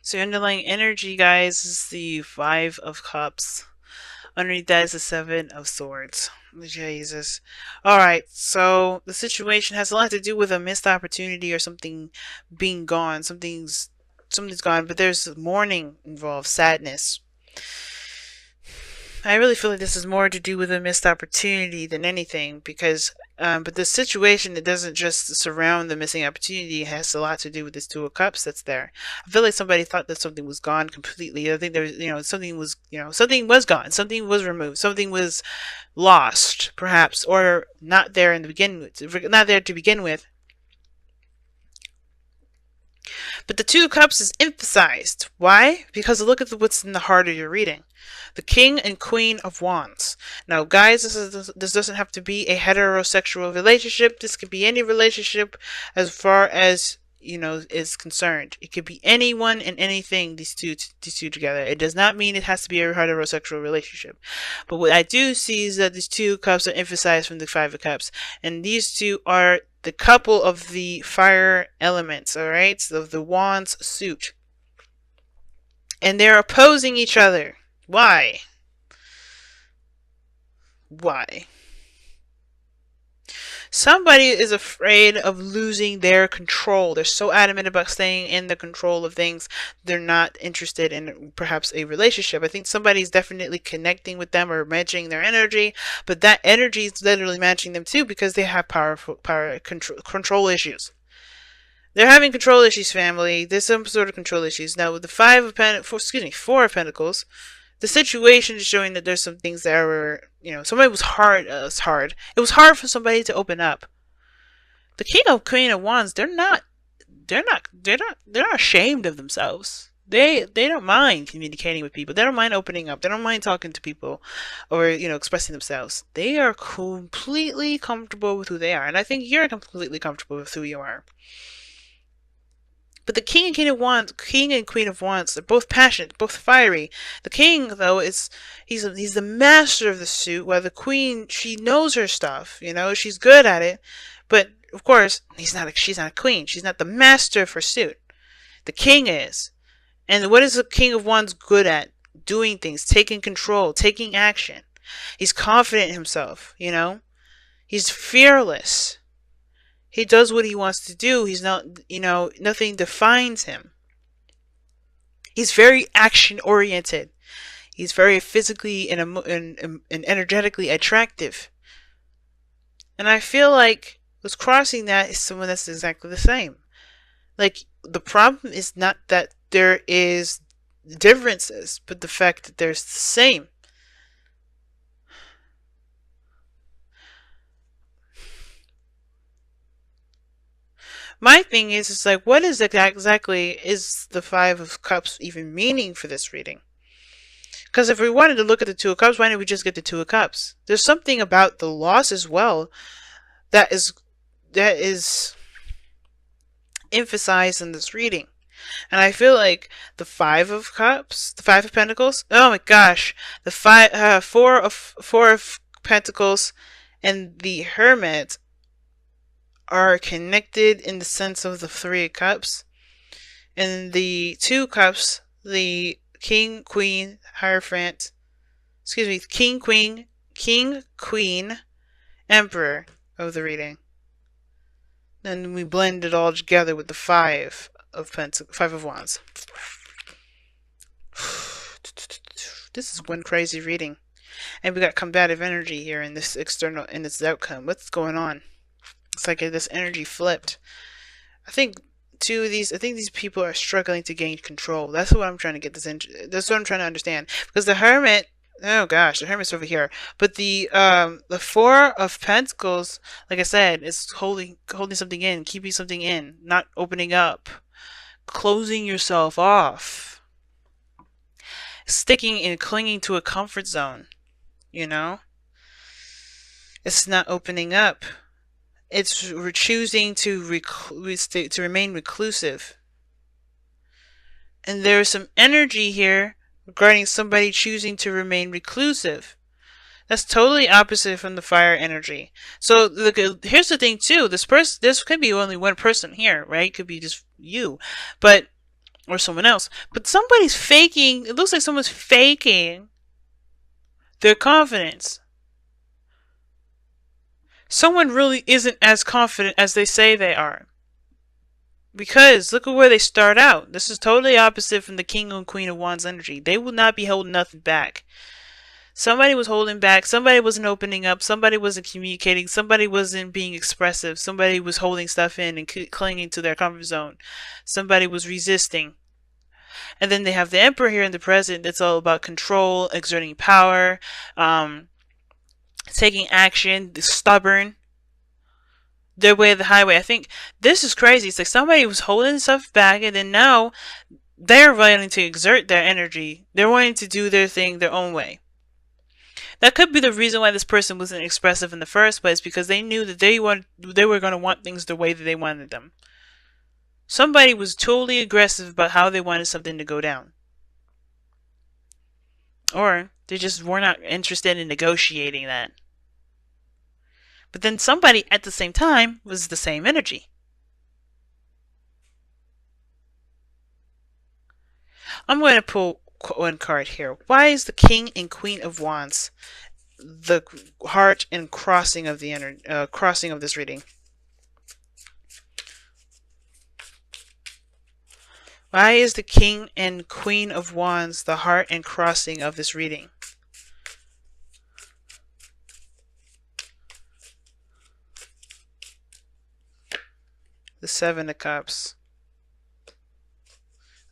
So your underlying energy, guys, is the Five of Cups. Underneath that is the Seven of Swords. Jesus. Alright, so the situation has a lot to do with a missed opportunity or something being gone. Something's gone, but there's mourning involved, sadness. I really feel like this is more to do with a missed opportunity than anything, because but the situation, it doesn't just surround the missing opportunity. It has a lot to do with this Two of Cups that's there. I feel like somebody thought that something was gone completely. I think there's, something was gone, something was removed, something was lost, perhaps, or not there in the not there to begin with. But the Two of Cups is emphasized. Why? Because look at what's in the heart of your reading. The King and Queen of Wands. Now, guys, this doesn't have to be a heterosexual relationship. This could be any relationship as far as, is concerned. It could be anyone and anything, these two together. It does not mean it has to be a heterosexual relationship. But what I do see is that these two cups are emphasized from the Five of Cups. And these two are the couple of the fire elements, alright? So the Wands suit. And they're opposing each other. Why? Why? Somebody is afraid of losing their control. They're so adamant about staying in the control of things. They're not interested in perhaps a relationship. I think somebody's definitely connecting with them or matching their energy, but that energy is literally matching them too because they have power control issues. They're having control issues, family. There's some sort of control issues. Now with the Four of Pentacles, the situation is showing that there's some things that were, somebody was hard. It was hard for somebody to open up. The Queen of Wands, they're not ashamed of themselves. They don't mind communicating with people. They don't mind opening up. They don't mind talking to people or, expressing themselves. They are completely comfortable with who they are. And I think you're completely comfortable with who you are. But the King and Queen of Wands, they're both passionate, both fiery. The King, though, he's the master of the suit, while the Queen, she knows her stuff, she's good at it. But of course, she's not a queen. She's not the master of her suit. The King is. And what is the King of Wands good at? Doing things, taking control, taking action. He's confident in himself, He's fearless. He does what he wants to do. He's not, nothing defines him. He's very action oriented. He's very physically and energetically attractive. And I feel like what's crossing that is someone that's exactly the same. Like, the problem is not that there is differences, but the fact that there's the same. My thing is like, what is exactly is the Five of Cups even meaning for this reading? Because if we wanted to look at the Two of Cups, why didn't we just get the Two of Cups? There's something about the loss as well that is emphasized in this reading. And I feel like the Five of Cups, the Five of Pentacles, oh my gosh, the Four of Pentacles and the Hermit are connected in the sense of the Three of Cups. And the Two Cups, the King, Queen, Hierophant, King, Queen, Emperor of the reading. Then we blend it all together with the Five of Wands. This is one crazy reading. And we got combative energy here in this outcome. What's going on? It's like this energy flipped. I think these people are struggling to gain control. That's what I'm trying to get this into. That's what I'm trying to understand. Because the Hermit, oh gosh, the Hermit's over here. But the Four of Pentacles, like I said, is holding something in, keeping something in, not opening up, closing yourself off, sticking and clinging to a comfort zone. It's not opening up. It's choosing to remain reclusive. And there's some energy here regarding somebody choosing to remain reclusive. That's totally opposite from the fire energy. So look, here's the thing too. This could be only one person here, right? It could be just you. But or someone else. But somebody's faking, it looks like someone's faking their confidence. Someone really isn't as confident as they say they are. Because look at where they start out. This is totally opposite from the King and Queen of Wands energy. They will not be holding nothing back. Somebody was holding back. Somebody wasn't opening up. Somebody wasn't communicating. Somebody wasn't being expressive. Somebody was holding stuff in and clinging to their comfort zone. Somebody was resisting. And then they have the Emperor here in the present. That's all about control, exerting power, taking action, stubborn. Their way of the highway. I think this is crazy. It's like somebody was holding stuff back, and then now they're wanting to exert their energy. They're wanting to do their thing their own way. That could be the reason why this person wasn't expressive in the first place, because they knew that they were going to want things the way that they wanted them. Somebody was totally aggressive about how they wanted something to go down. Or they just were not interested in negotiating that. But then somebody at the same time was the same energy. I'm going to pull one card here. Why is the King and Queen of Wands the heart and crossing of the crossing of this reading? Why is the King and Queen of Wands the heart and crossing of this reading? The Seven of Cups.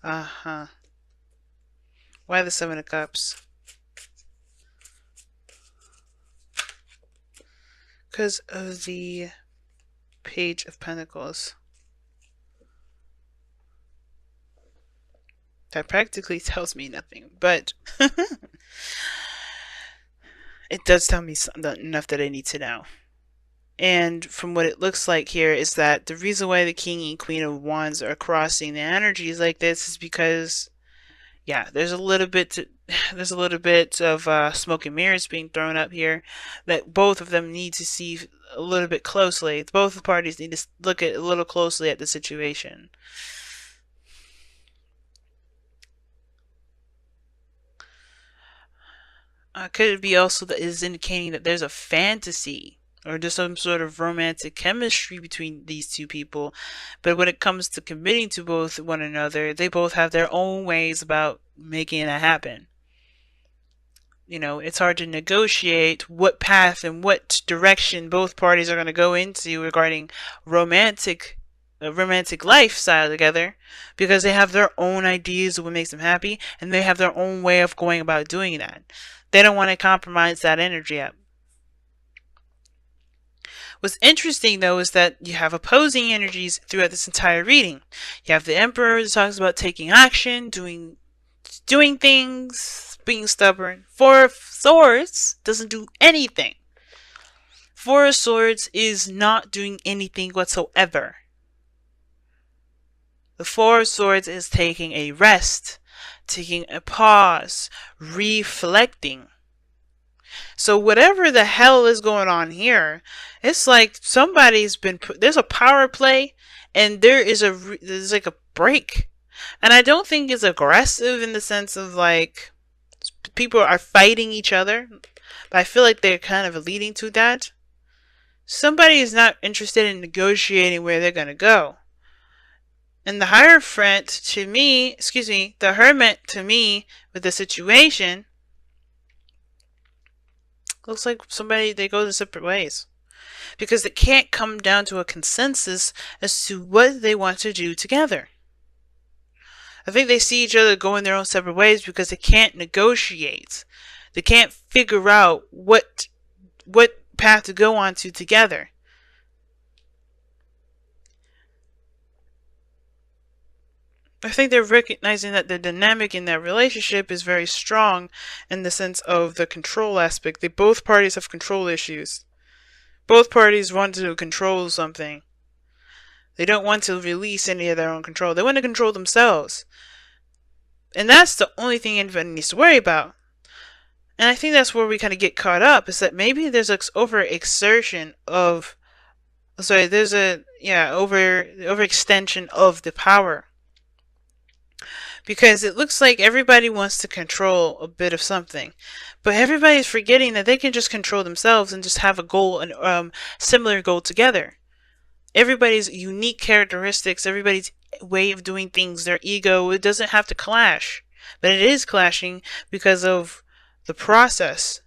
Why the Seven of Cups? Because of the Page of Pentacles. That practically tells me nothing, but it does tell me enough that I need to know. And from what it looks like here is that the reason why the King and Queen of Wands are crossing the energies like this is because, yeah, there's a little bit of smoke and mirrors being thrown up here that both of them need to see a little bit closely. Both parties need to look at a little closely at the situation. Could it be also that is indicating that there's a fantasy or there's some sort of romantic chemistry between these two people, but when it comes to committing to both one another, they both have their own ways about making that happen. You know, it's hard to negotiate what path and what direction both parties are going to go into regarding romantic lifestyle together, because they have their own ideas of what makes them happy, and they have their own way of going about doing that. They don't want to compromise that energy up. What's interesting, though, is that you have opposing energies throughout this entire reading. You have the Emperor that talks about taking action, doing things, being stubborn. Four of Swords doesn't do anything. Four of Swords is not doing anything whatsoever. The Four of Swords is taking a rest, taking a pause, reflecting. So whatever the hell is going on here, it's like somebody's been there's a power play, and there's like a break. And I don't think it's aggressive in the sense of like people are fighting each other, but I feel like they're kind of leading to that. Somebody is not interested in negotiating where they're going to go. And the Hierophant to me, the Hermit to me with the situation, looks like they go their separate ways. Because they can't come down to a consensus as to what they want to do together. I think they see each other going their own separate ways because they can't negotiate. They can't figure out what path to go on to together. I think they're recognizing that the dynamic in that relationship is very strong in the sense of the control aspect. Both parties have control issues. Both parties want to control something. They don't want to release any of their own control. They want to control themselves. And that's the only thing anybody needs to worry about. And I think that's where we kind of get caught up, is that maybe there's an overexertion of... Sorry, there's a... Yeah, overextension of the power. because it looks like everybody wants to control a bit of something, but everybody's forgetting that they can just control themselves and just have a goal and similar goal together. Everybody's unique characteristics, everybody's way of doing things, their ego, it doesn't have to clash, but it is clashing because of the process.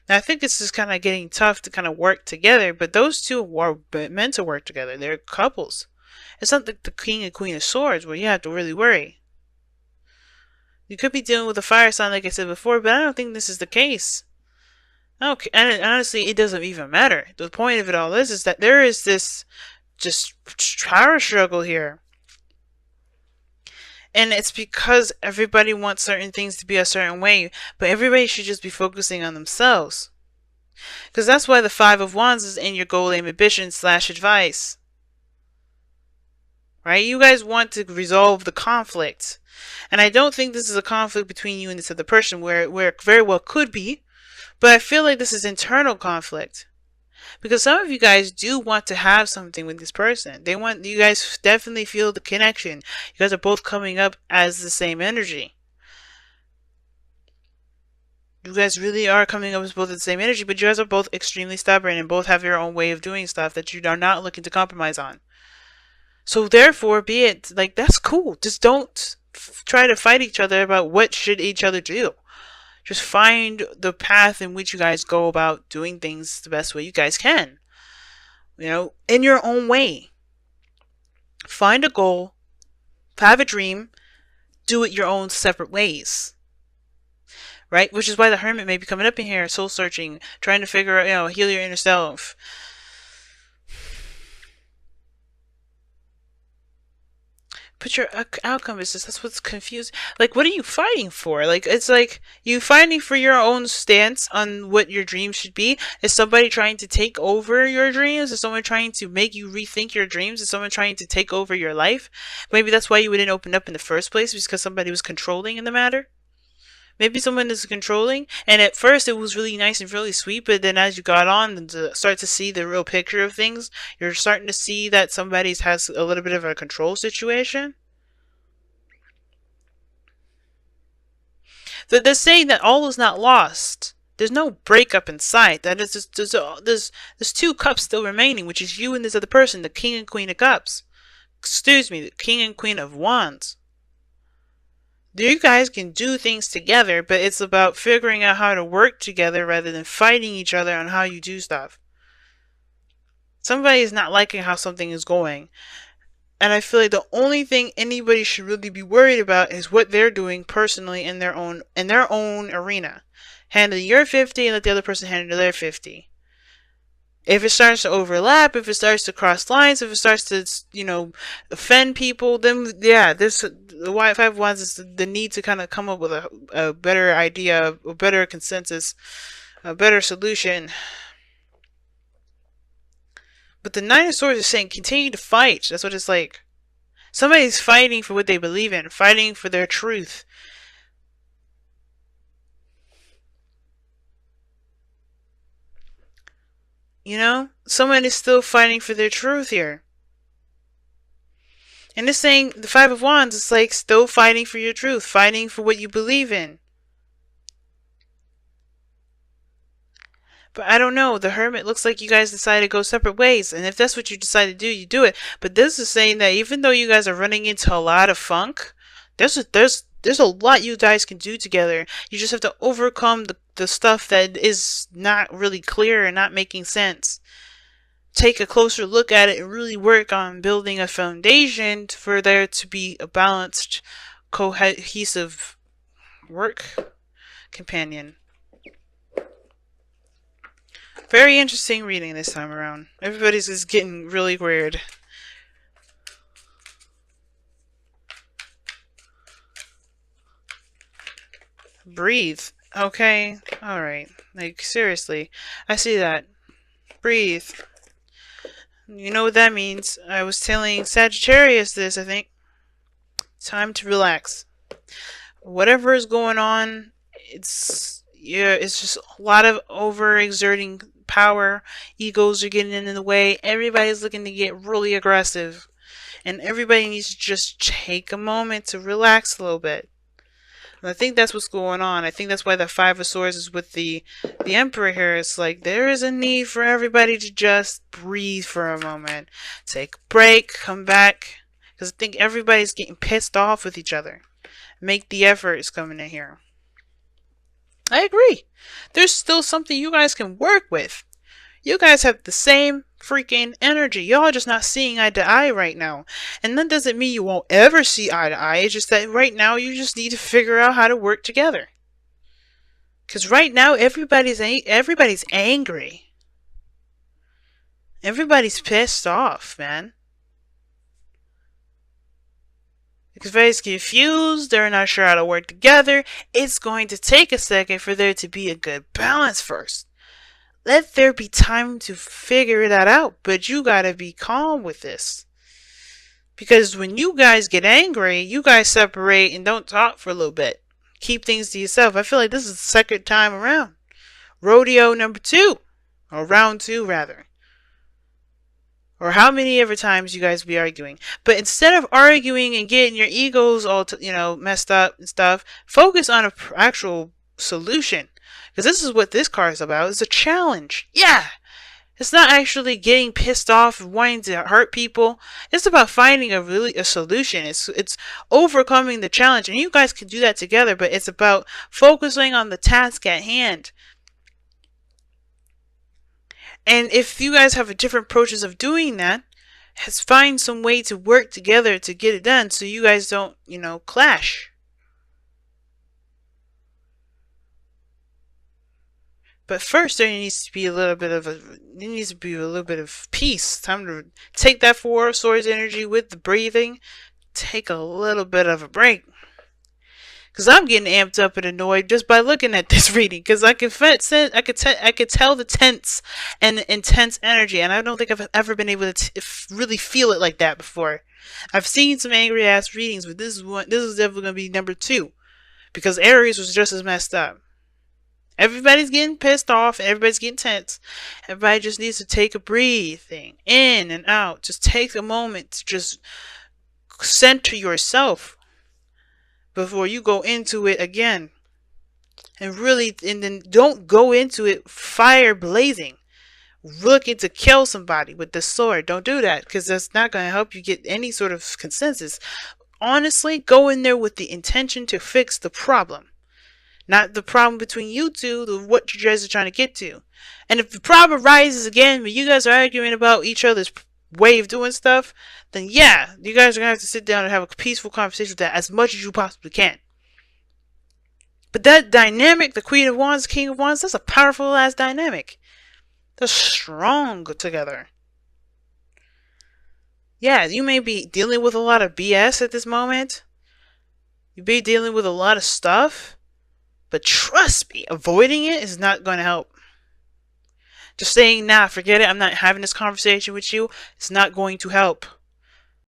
Now, I think it's just kind of getting tough to kind of work together, but those two are meant to work together. They're couples. It's not like the King and Queen of Swords where you have to really worry. You could be dealing with a fire sign, like I said before, but I don't think this is the case. Okay, and honestly, it doesn't even matter. The point of it all is that there is this just power struggle here. And it's because everybody wants certain things to be a certain way, but everybody should just be focusing on themselves. Because that's why the Five of Wands is in your goal, aim, ambition / advice. Right? You guys want to resolve the conflict. And I don't think this is a conflict between you and this other person, where it very well could be. But I feel like this is internal conflict. Because some of you guys do want to have something with this person. You guys definitely feel the connection. You guys are both coming up as the same energy. You guys really are coming up as both the same energy, but you guys are both extremely stubborn and both have your own way of doing stuff that you are not looking to compromise on. So therefore, be it like, that's cool. Just don't try to fight each other about what should each other do. Just find the path in which you guys go about doing things the best way you guys can. You know, in your own way. Find a goal, have a dream, do it your own separate ways. Right? Which is why the Hermit may be coming up in here, soul searching, trying to figure out, heal your inner self. But your outcome is just, that's what's confused. Like, what are you fighting for? Like, it's like you fighting for your own stance on what your dreams should be. Is somebody trying to take over your dreams? Is someone trying to make you rethink your dreams? Is someone trying to take over your life? Maybe that's why you wouldn't open up in the first place, because somebody was controlling in the matter. Maybe someone is controlling, and at first it was really nice and really sweet, but then as you got on and start to see the real picture of things, you're starting to see that somebody has a little bit of a control situation. They're saying that all is not lost. There's no breakup in sight. That is just, there's two cups still remaining, which is you and this other person, the King and Queen of Cups. Excuse me, the King and Queen of Wands. You guys can do things together, but it's about figuring out how to work together rather than fighting each other on how you do stuff. Somebody is not liking how something is going. And I feel like the only thing anybody should really be worried about is what they're doing personally in their own arena. Handle your 50 and let the other person handle their 50. If it starts to overlap, if it starts to cross lines, if it starts to, offend people, then yeah, the Five of Wands is the need to kind of come up with a better idea, a better consensus, a better solution. But the Nine of Swords is saying continue to fight. That's what it's like. Somebody's fighting for what they believe in, fighting for their truth. Someone is still fighting for their truth here. And it's saying the Five of Wands is like still fighting for your truth, fighting for what you believe in. But I don't know. The Hermit looks like you guys decided to go separate ways. And if that's what you decide to do, you do it. But this is saying that even though you guys are running into a lot of funk, there's a lot you guys can do together. You just have to overcome the stuff that is not really clear and not making sense. Take a closer look at it and really work on building a foundation for there to be a balanced, cohesive work companion. Very interesting reading this time around. Everybody's just getting really weird. Breathe. Okay. Alright. Like, seriously. I see that. Breathe. You know what that means. I was telling Sagittarius this, I think. Time to relax. Whatever is going on, it's just a lot of overexerting power. Egos are getting in the way. Everybody's looking to get really aggressive. And everybody needs to just take a moment to relax a little bit. And I think that's what's going on. I think that's why the Five of Swords is with the Emperor here. It's like there is a need for everybody to just breathe for a moment. Take a break, come back. Because I think everybody's getting pissed off with each other. Make the effort is coming in here. I agree. There's still something you guys can work with. You guys have the same freaking energy. Y'all just not seeing eye to eye right now. And that doesn't mean you won't ever see eye to eye. It's just that right now you just need to figure out how to work together. Because right now everybody's angry. Everybody's pissed off, man. Everybody's confused. They're not sure how to work together. It's going to take a second for there to be a good balance first. Let there be time to figure that out, but you gotta be calm with this. Because when you guys get angry, you guys separate and don't talk for a little bit. Keep things to yourself. I feel like this is the second time around. Rodeo number 2. Or round 2, rather. Or how many ever times you guys be arguing. But instead of arguing and getting your egos all, messed up and stuff, focus on an actual solution. Because this is what this card is about. It's a challenge. Yeah. It's not actually getting pissed off and wanting to hurt people. It's about finding a solution. It's overcoming the challenge. And you guys can do that together. But it's about focusing on the task at hand. And if you guys have different approaches of doing that, find some way to work together to get it done so you guys don't, clash. But first, there needs to be a little bit of peace. Time to take that Four of Swords energy with the breathing. Take a little bit of a break. Because I'm getting amped up and annoyed just by looking at this reading. Because I could tell the tense and the intense energy. And I don't think I've ever been able to really feel it like that before. I've seen some angry ass readings, but this is definitely going to be number 2. Because Aries was just as messed up. Everybody's getting pissed off. Everybody's getting tense. Everybody just needs to take a breathing in and out. Just take a moment to just center yourself before you go into it again. And then don't go into it fire blazing. Looking to kill somebody with the sword. Don't do that, because that's not going to help you get any sort of consensus. Honestly, go in there with the intention to fix the problem. Not the problem between you two, what you guys are trying to get to. And if the problem rises again, when you guys are arguing about each other's way of doing stuff, then yeah, you guys are going to have to sit down and have a peaceful conversation with that as much as you possibly can. But that dynamic, the Queen of Wands, King of Wands, that's a powerful ass dynamic. They're strong together. Yeah, you may be dealing with a lot of BS at this moment. You may be dealing with a lot of stuff. But trust me, avoiding it is not going to help. Just saying, nah, forget it, I'm not having this conversation with you, it's not going to help.